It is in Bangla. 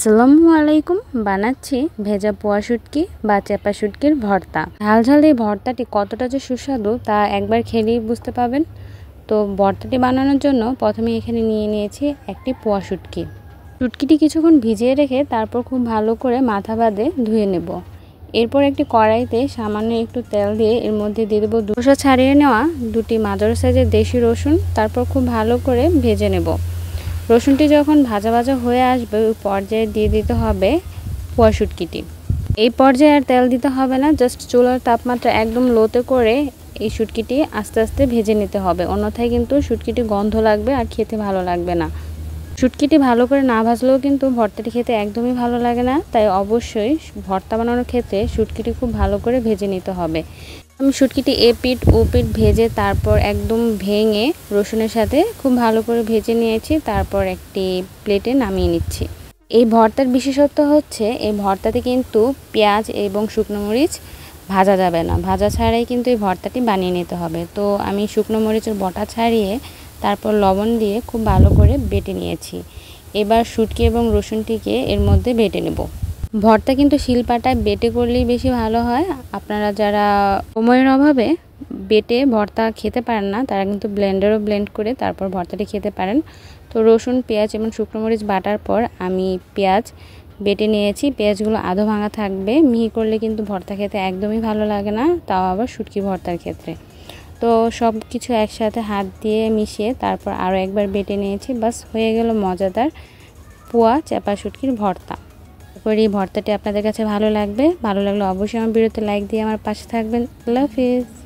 আসসালামু আলাইকুম। বানাচ্ছি ভেজা পোয়া শুটকি বা চেপা শুটকির ভর্তা। ঝাল ঝাল এই ভর্তাটি কতটা যে সুস্বাদু তা একবার খেলেই বুঝতে পাবেন। তো ভর্তাটি বানানোর জন্য প্রথমে এখানে নিয়ে নিয়েছি একটি পোয়া শুটকি। শুটকিটি কিছুক্ষণ ভিজিয়ে রেখে তারপর খুব ভালো করে মাথা বাদে ধুয়ে নেব। এরপর একটি কড়াইতে সামান্য একটু তেল দিয়ে এর মধ্যে দিয়ে দেবো খোসা ছাড়িয়ে নেওয়া দুটি মাঝারি সাইজের দেশি রসুন। তারপর খুব ভালো করে ভেজে নেব। রসুনটি যখন ভাজা ভাজা হয়ে আসবে ওই পর্যায়ে দিয়ে দিতে হবে পোয়া শুটকিটি। এই পর্যায়ে আর তেল দিতে হবে না, জাস্ট চুলার তাপমাত্রা একদম লোতে করে এই শুটকিটি আস্তে আস্তে ভেজে নিতে হবে, অন্যথায় কিন্তু শুটকিটি গন্ধ লাগবে আর খেতে ভালো লাগবে না। শুটকিটি ভালো করে না ভাজলেও কিন্তু ভর্তাটি খেতে একদমই ভালো লাগে না, তাই অবশ্যই ভর্তা বানানোর ক্ষেত্রে শুটকিটি খুব ভালো করে ভেজে নিতে হবে। আমি শুটকিটি এপিঠ ওপিঠ ভেজে তারপর একদম ভেঙে রসুনের সাথে খুব ভালো করে ভেজে নিয়েছি, তারপর একটি প্লেটে নামিয়ে নিচ্ছি। এই ভর্তার বিশেষত্ব হচ্ছে এই ভর্তাতে কিন্তু পেঁয়াজ এবং শুকনো মরিচ ভাজা যাবে না, ভাজা ছাড়াই কিন্তু এই ভর্তাটি বানিয়ে নিতে হবে। তো আমি শুকনো মরিচের বটা ছাড়িয়ে তারপর লবণ দিয়ে খুব ভালো করে বেটে নিয়েছি। এবার শুটকি এবং রসুনটিকে এর মধ্যে বেটে নেব। ভর্তা কিন্তু শিলপাটায় বেটে করলেই বেশি ভালো হয়। আপনারা যারা সময়ের অভাবে বেটে ভর্তা খেতে পারেন না তারা কিন্তু ব্লেন্ডারও ব্লেন্ড করে তারপর ভর্তাটি খেতে পারেন। তো রসুন পেঁয়াজ এবং শুকনো মরিচ বাটার পর আমি পেঁয়াজ বেটে নিয়েছি। পেঁয়াজগুলো আধো ভাঙা থাকবে, মিহি করলে কিন্তু ভর্তা খেতে একদমই ভালো লাগে না, তাও আবার শুটকি ভর্তার ক্ষেত্রে। তো সব কিছু একসাথে হাত দিয়ে মিশিয়ে তারপর আরও একবার বেটে নিয়েছি। বাস হয়ে গেল মজাদার পোয়া চেপা শুটকির ভর্তা। করি ভর্তাটি আপনাদের কাছে ভালো লাগলে অবশ্যই আমার ভিডিওতে লাইক দিয়ে আমার পাশে থাকবেন। আল্লাহ হাফেজ।